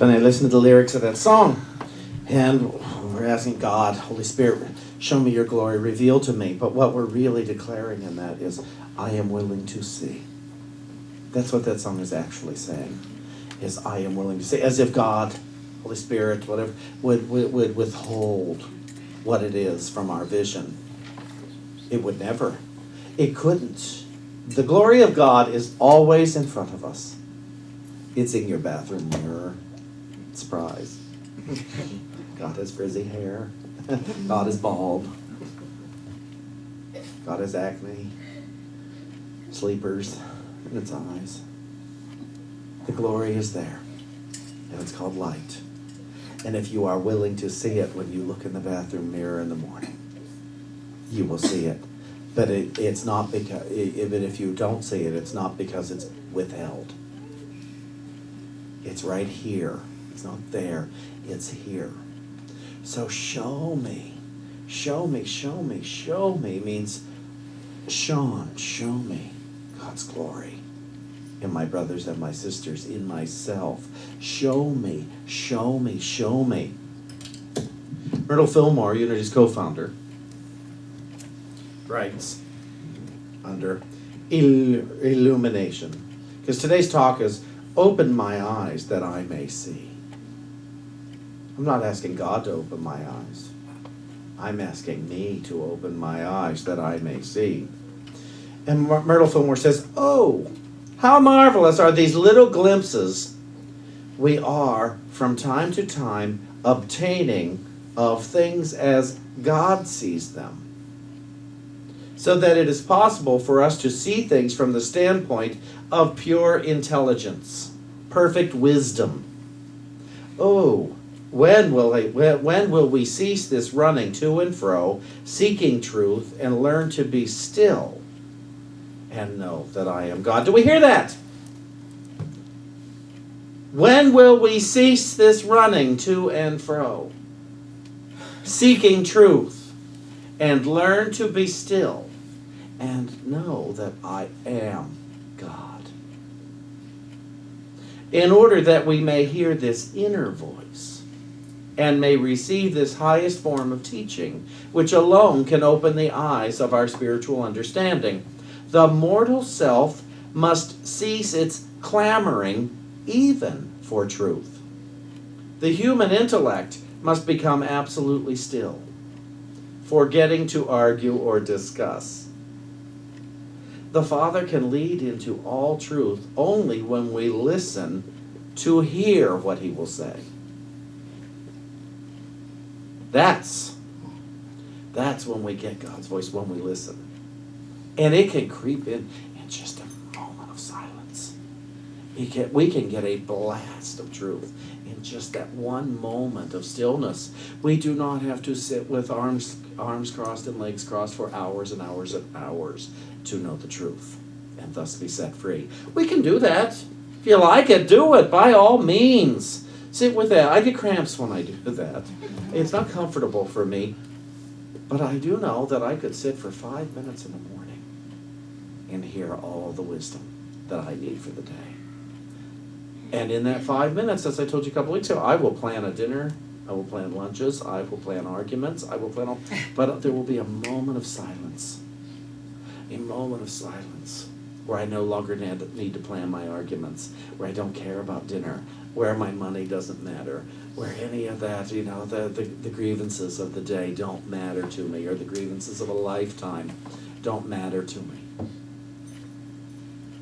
So when I listened to the lyrics of that song, and we're asking God, Holy Spirit, show me your glory, reveal to me. But what we're really declaring in that is, I am willing to see. That's what that song is actually saying, is I am willing to see. As if God, Holy Spirit, whatever, would withhold what it is from our vision. It would never. It couldn't. The glory of God is always in front of us. It's in your bathroom mirror. Surprise. God has frizzy hair. God is bald. God has acne. Sleepers in its eyes. The glory is there. And it's called light. And if you are willing to see it when you look in the bathroom mirror in the morning, you will see it. But it's not because, even if you don't see it, it's not because it's withheld. It's right here. It's not there. It's here. So show me. Show me, show me, show me means, Shawn, show me God's glory in my brothers and my sisters, in myself. Show me, show me, show me. Myrtle Fillmore, Unity's co-founder, writes under illumination, because today's talk is open my eyes that I may see. I'm not asking God to open my eyes. I'm asking me to open my eyes that I may see. And Myrtle Fillmore says, oh, how marvelous are these little glimpses we are from time to time obtaining of things as God sees them, so that it is possible for us to see things from the standpoint of pure intelligence, perfect wisdom. Oh, when will we cease this running to and fro, seeking truth, and learn to be still and know that I am God? Do we hear that? When will we cease this running to and fro, seeking truth, and learn to be still and know that I am God? In order that we may hear this inner voice and may receive this highest form of teaching, which alone can open the eyes of our spiritual understanding, the mortal self must cease its clamoring even for truth. The human intellect must become absolutely still, forgetting to argue or discuss. The Father can lead into all truth only when we listen to hear what He will say. That's when we get God's voice, when we listen. And it can creep in just a moment of silence. We can get a blast of truth in just that one moment of stillness. We do not have to sit with arms crossed and legs crossed for hours and hours and hours to know the truth and thus be set free. We can do that. If you like it, do it by all means. Sit with that. I get cramps when I do that. It's not comfortable for me, but I do know that I could sit for 5 minutes in the morning and hear all the wisdom that I need for the day. And in that 5 minutes, as I told you a couple weeks ago, I will plan a dinner, I will plan lunches, I will plan arguments, I will plan all, but there will be a moment of silence. A moment of silence where I no longer need to plan my arguments, where I don't care about dinner, where my money doesn't matter, where any of that, the grievances of the day don't matter to me, or the grievances of a lifetime don't matter to me.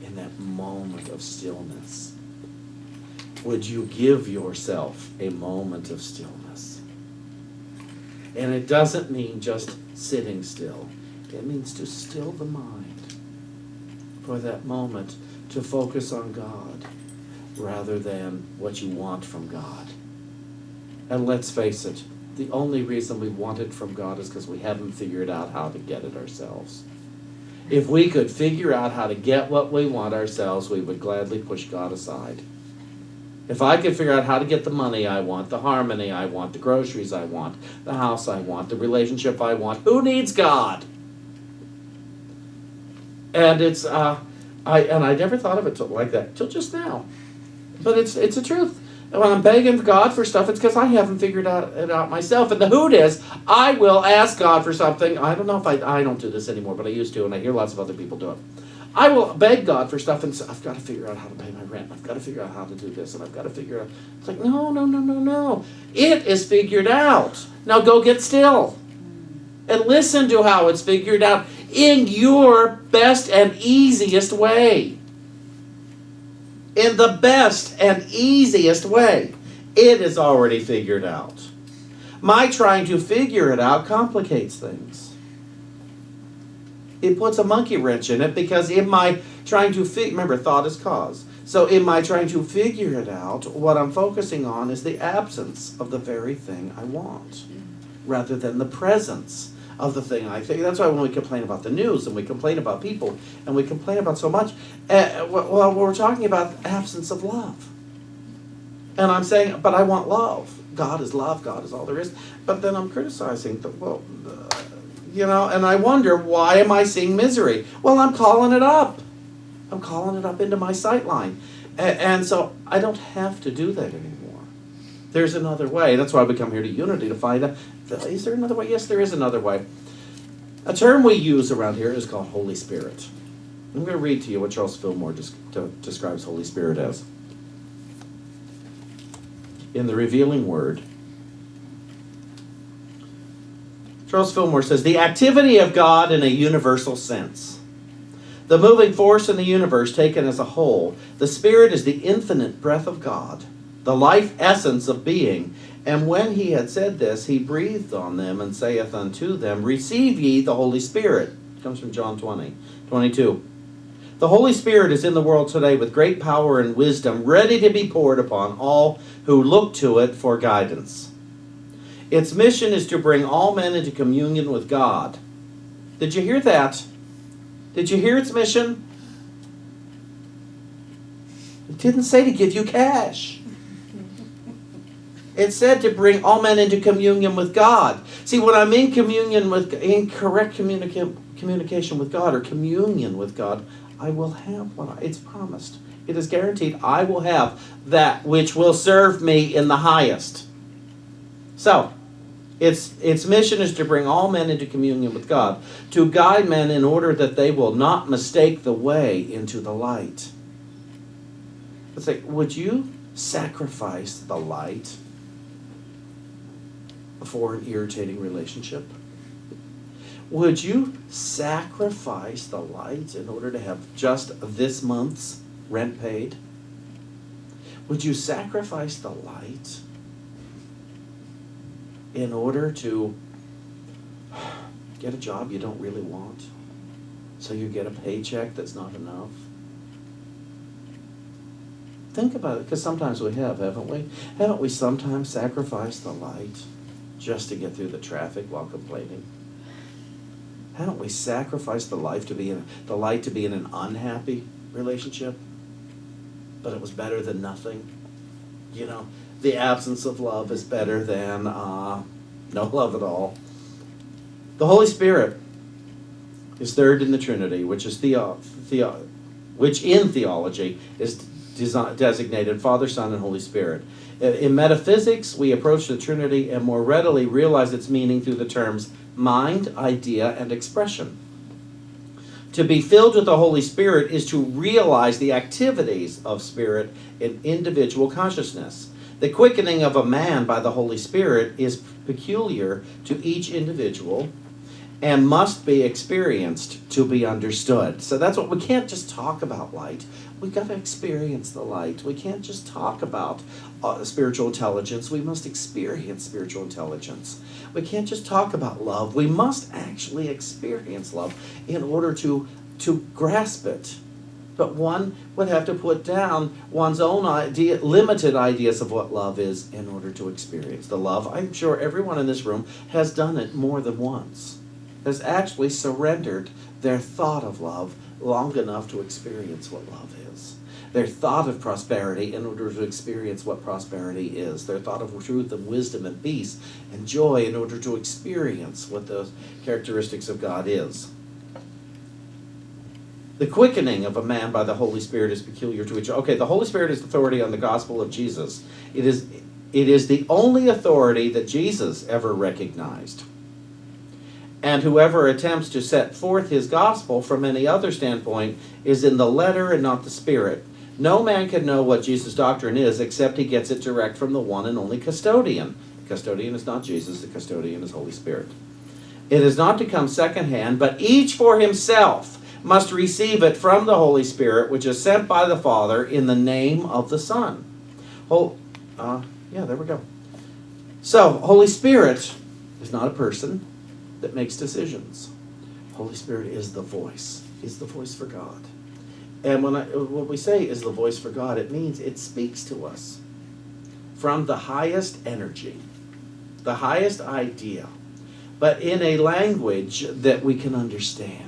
In that moment of stillness, would you give yourself a moment of stillness? And it doesn't mean just sitting still. It means to still the mind for that moment, to focus on God rather than what you want from God. And let's face it, the only reason we want it from God is because we haven't figured out how to get it ourselves. If we could figure out how to get what we want ourselves, we would gladly push God aside. If I could figure out how to get the money I want, the harmony I want, the groceries I want, the house I want, the relationship I want, who needs God? And it's I never thought of it like that till just now. But it's the truth. And when I'm begging God for stuff, it's because I haven't figured it out myself. And the hoot is, I will ask God for something. I don't know if I don't do this anymore, but I used to, and I hear lots of other people do it. I will beg God for stuff and say, I've got to figure out how to pay my rent. I've got to figure out how to do this, and I've got to figure out. It's like, no. It is figured out. Now go get still and listen to how it's figured out in your best and easiest way. In the best and easiest way. It is already figured out. My trying to figure it out complicates things. It puts a monkey wrench in it, because in my trying to remember, thought is cause. So in my trying to figure it out, what I'm focusing on is the absence of the very thing I want, rather than the presence of the thing I think. That's why when we complain about the news, and we complain about people, and we complain about so much, well, we're talking about absence of love. And I'm saying, but I want love. God is love. God is all there is. But then I'm criticizing, and I wonder, why am I seeing misery? Well, I'm calling it up. I'm calling it up into my sight line. And so I don't have to do that anymore. There's another way. That's why we come here to Unity, to find out, is there another way? Yes, there is another way. A term we use around here is called Holy Spirit. I'm going to read to you what Charles Fillmore describes Holy Spirit as. In the Revealing Word, Charles Fillmore says, the activity of God in a universal sense. The moving force in the universe taken as a whole. The Spirit is the infinite breath of God, the life essence of being. And when he had said this, he breathed on them and saith unto them, receive ye the Holy Spirit. It comes from John 20:22. The Holy Spirit is in the world today with great power and wisdom, ready to be poured upon all who look to it for guidance. Its mission is to bring all men into communion with God. Did you hear that? Did you hear its mission? It didn't say to give you cash. It said to bring all men into communion with God. See, when I'm in correct communication with God, or communion with God, I will have it's promised. It is guaranteed I will have that which will serve me in the highest. So, its mission is to bring all men into communion with God, to guide men in order that they will not mistake the way into the light. It's like, would you sacrifice the light for an irritating relationship? Would you sacrifice the light in order to have just this month's rent paid? Would you sacrifice the light in order to get a job you don't really want, so you get a paycheck that's not enough? Think about it, because sometimes we have, haven't we? Haven't we sometimes sacrificed the light just to get through the traffic while complaining? Haven't we sacrificed the light to be in an unhappy relationship? But it was better than nothing. The absence of love is better than no love at all. The Holy Spirit is third in the Trinity, which in theology is designated Father, Son, and Holy Spirit. In metaphysics, we approach the Trinity and more readily realize its meaning through the terms mind, idea, and expression. To be filled with the Holy Spirit is to realize the activities of Spirit in individual consciousness. The quickening of a man by the Holy Spirit is peculiar to each individual and must be experienced to be understood. So that's what we can't just talk about light. We've got to experience the light. We can't just talk about spiritual intelligence. We must experience spiritual intelligence. We can't just talk about love. We must actually experience love in order to grasp it. But one would have to put down one's own limited ideas of what love is in order to experience the love. I'm sure everyone in this room has done it more than once, has actually surrendered their thought of love long enough to experience what love is. Their thought of prosperity in order to experience what prosperity is. Their thought of truth and wisdom and peace and joy in order to experience what those characteristics of God is. The quickening of a man by the Holy Spirit is peculiar to each. Okay, the Holy Spirit is authority on the gospel of Jesus. It is the only authority that Jesus ever recognized. And whoever attempts to set forth his gospel from any other standpoint is in the letter and not the spirit. No man can know what Jesus' doctrine is except he gets it direct from the one and only custodian. The custodian is not Jesus, the custodian is Holy Spirit. It is not to come secondhand, but each for himself must receive it from the Holy Spirit, which is sent by the Father in the name of the Son. There we go. So, Holy Spirit is not a person that makes decisions. Holy Spirit is the voice for God. And when we say is the voice for God, it means it speaks to us from the highest energy, the highest idea, but in a language that we can understand.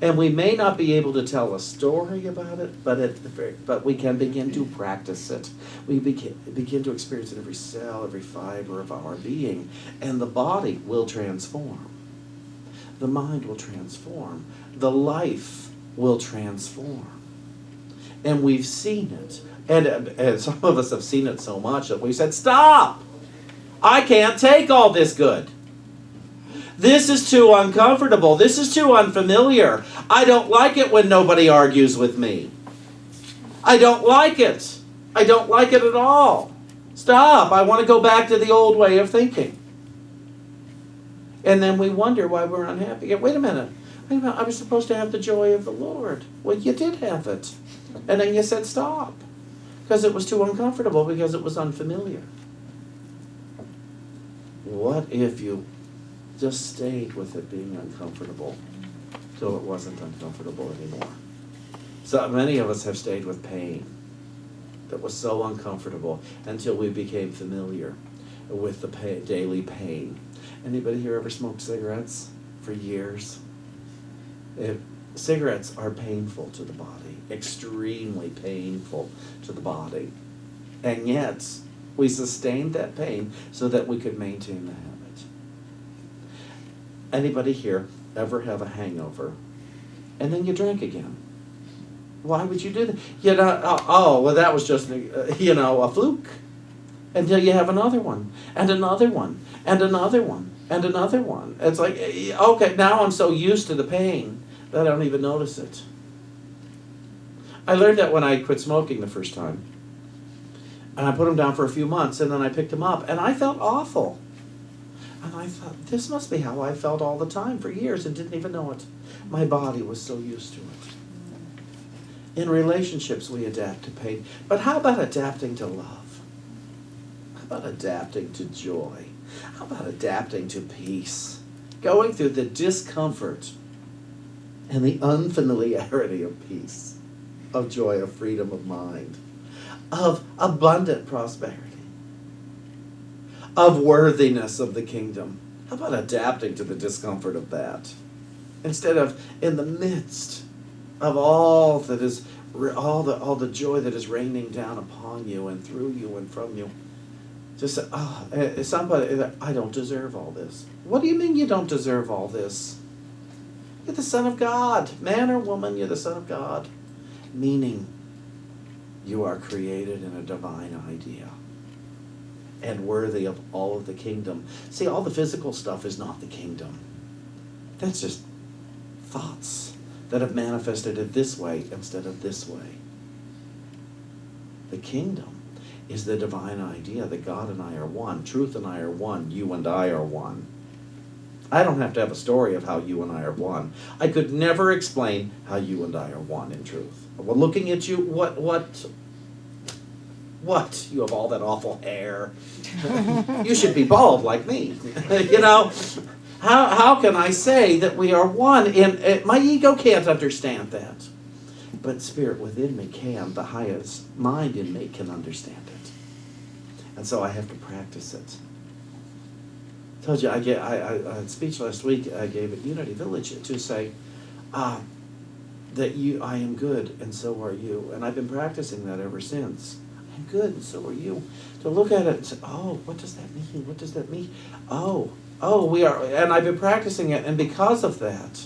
And we may not be able to tell a story about it, but we can begin to practice it. We begin to experience it every cell, every fiber of our being, and the body will transform. The mind will transform. The life will transform. And we've seen it. And some of us have seen it so much that we said, stop! I can't take all this good. This is too uncomfortable. This is too unfamiliar. I don't like it when nobody argues with me. I don't like it. I don't like it at all. Stop. I want to go back to the old way of thinking. And then we wonder why we're unhappy. Wait a minute. I was supposed to have the joy of the Lord. Well, you did have it. And then you said stop. Because it was too uncomfortable, because it was unfamiliar. What if you just stayed with it being uncomfortable till it wasn't uncomfortable anymore? So many of us have stayed with pain that was so uncomfortable until we became familiar with the daily pain. Anybody here ever smoked cigarettes for years? Cigarettes are painful to the body, extremely painful to the body. And yet, we sustained that pain so that we could maintain the habit. Anybody here ever have a hangover and then you drank again? Why would you do that? That was just, a fluke. Until you have another one, and another one, and another one, and another one. It's like, okay, now I'm so used to the pain that I don't even notice it. I learned that when I quit smoking the first time. And I put them down for a few months, and then I picked them up, and I felt awful. And I thought, this must be how I felt all the time for years and didn't even know it. My body was so used to it. In relationships, we adapt to pain. But how about adapting to love? How about adapting to joy? How about adapting to peace? Going through the discomfort and the unfamiliarity of peace, of joy, of freedom of mind, of abundant prosperity, of worthiness of the kingdom. How about adapting to the discomfort of that? Instead of in the midst of all that is, all the joy that is raining down upon you and through you and from you, just say, somebody, I don't deserve all this. What do you mean you don't deserve all this? You're the Son of God. Man or woman, you're the Son of God. Meaning, you are created in a divine idea and worthy of all of the kingdom. See, all the physical stuff is not the kingdom. That's just thoughts that have manifested it this way instead of this way. The kingdom is the divine idea that God and I are one. Truth and I are one. You and I are one. I don't have to have a story of how you and I are one. I could never explain how you and I are one in truth. Well, looking at you, what? You have all that awful hair. You should be bald like me. How can I say that we are one? And my ego can't understand that. But spirit within me can. The highest mind in me can understand it. And so I have to practice it. I told you, I had a speech last week I gave at Unity Village to say that I am good and so are you. And I've been practicing that ever since. I'm good and so are you. To look at it and say, oh, what does that mean? What does that mean? Oh, we are, and I've been practicing it, and because of that,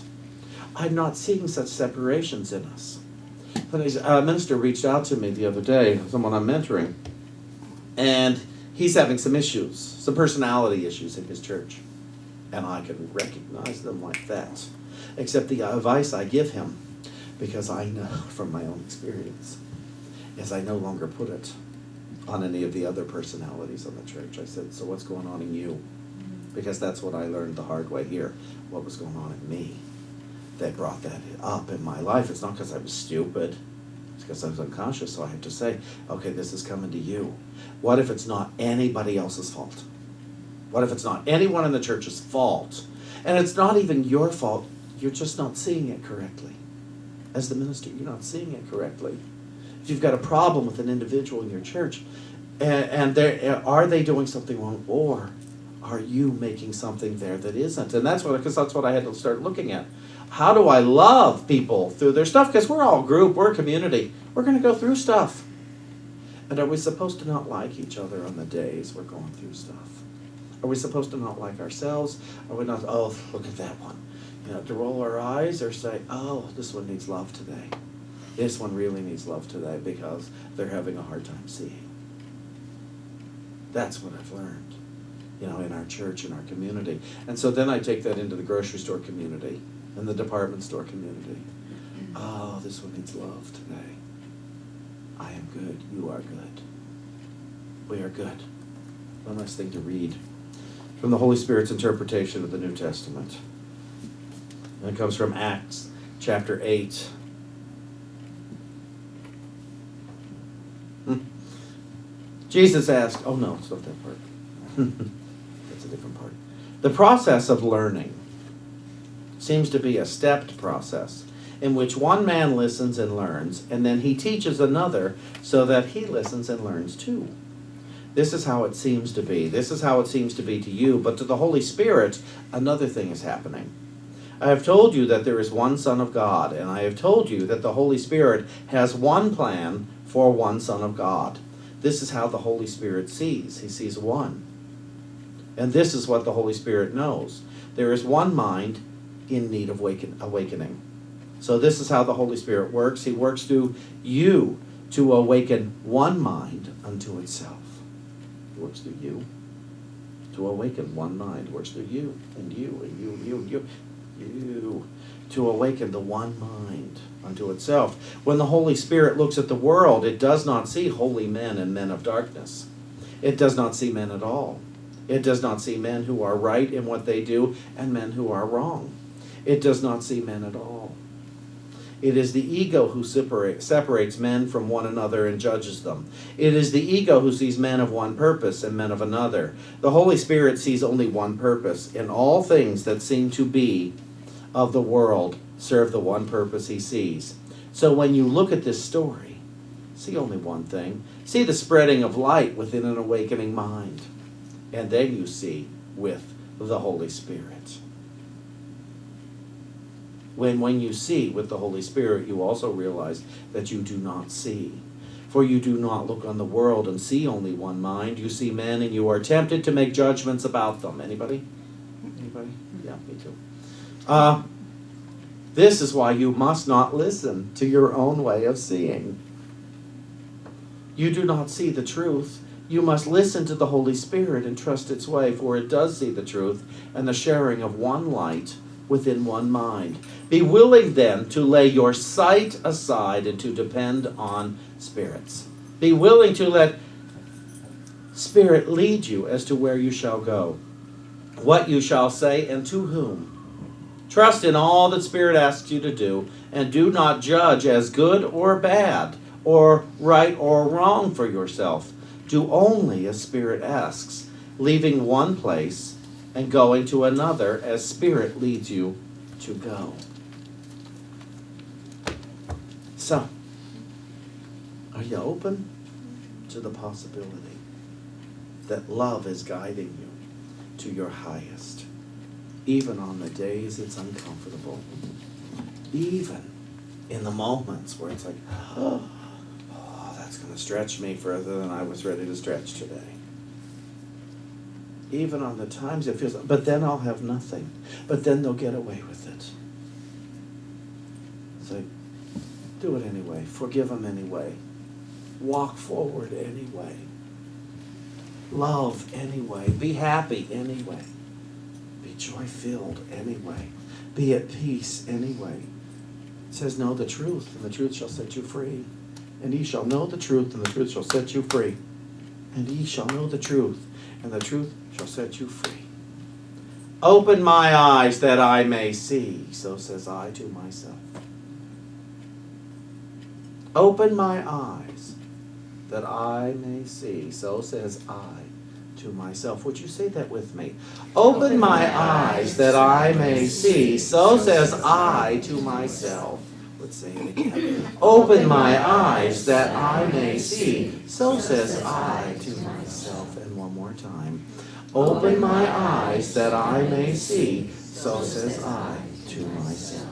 I'm not seeing such separations in us. A minister reached out to me the other day, someone I'm mentoring, and he's having some issues, some personality issues in his church. And I can recognize them like that. Except the advice I give him, because I know from my own experience, is I no longer put it on any of the other personalities in the church. I said, so what's going on in you? Because that's what I learned the hard way here. What was going on in me that brought that up in my life? It's not because I was stupid. It's because I was unconscious. So I have to say, okay, this is coming to you. What if it's not anybody else's fault? What if it's not anyone in the church's fault? And it's not even your fault. You're just not seeing it correctly. As the minister, you're not seeing it correctly. If you've got a problem with an individual in your church, and are they doing something wrong, or are you making something there that isn't? And that's what I had to start looking at. How do I love people through their stuff? Because we're all a group, we're a community. We're going to go through stuff. And are we supposed to not like each other on the days we're going through stuff? Are we supposed to not like ourselves? Are we not, oh, look at that one. To roll our eyes or say, oh, this one needs love today. This one really needs love today because they're having a hard time seeing. That's what I've learned, in our church, in our community. And so then I take that into the grocery store community and the department store community. Oh, this one needs love today. I am good. You are good. We are good. One last thing to read from the Holy Spirit's interpretation of the New Testament. And it comes from Acts chapter 8. Jesus asked, oh no, it's not that part. That's a different part. The process of learning seems to be a stepped process in which one man listens and learns, and then he teaches another so that he listens and learns too. This is how it seems to be. This is how it seems to be to you. But to the Holy Spirit, another thing is happening. I have told you that there is one Son of God, and I have told you that the Holy Spirit has one plan for one Son of God. This is how the Holy Spirit sees. He sees one. And this is what the Holy Spirit knows. There is one mind in need of awakening. So this is how the Holy Spirit works. He works through you to awaken one mind unto itself. He works through you to awaken one mind. He works through you and you and you and you and you. You to awaken the one mind unto itself. When the Holy Spirit looks at the world, it does not see holy men and men of darkness. It does not see men at all. It does not see men who are right in what they do and men who are wrong. It does not see men at all. It is the ego who separates men from one another and judges them. It is the ego who sees men of one purpose and men of another. The Holy Spirit sees only one purpose. In all things that seem to be of the world serve the one purpose he sees. So when you look at this story, see only one thing. See the spreading of light within an awakening mind. And then you see with the Holy Spirit. When you see with the Holy Spirit, you also realize that you do not see. For you do not look on the world and see only one mind. You see men and you are tempted to make judgments about them. Anybody? Anybody? Yeah, me too. This is why you must not listen to your own way of seeing. You do not see the truth. You must listen to the Holy Spirit and trust its way, for it does see the truth and the sharing of one light within one mind. Be willing then to lay your sight aside and to depend on spirits. Be willing to let Spirit lead you as to where you shall go, what you shall say, and to whom. Trust in all that Spirit asks you to do, and do not judge as good or bad, or right or wrong for yourself. Do only as Spirit asks, leaving one place and going to another as Spirit leads you to go. So, are you open to the possibility that love is guiding you to your highest, even on the days it's uncomfortable, even in the moments where it's like, oh, that's going to stretch me further than I was ready to stretch today. Even on the times it feels, but then I'll have nothing. But then they'll get away with it. something, do it anyway. Forgive them anyway. Walk forward anyway. Love anyway. Be happy anyway. Be joy-filled anyway. Be at peace anyway. It says, know the truth, and the truth shall set you free. And ye shall know the truth, and the truth shall set you free. And ye shall know the truth, and the truth shall set you free. Open my eyes that I may see, so says I to myself. Open my eyes that I may see, so says I to myself. Would you say that with me? Open my eyes that I may see, so says I to myself. Let's say it again. Open my eyes that I may see, so says I to myself. And one more time. Open my eyes that I may see, so says I to myself.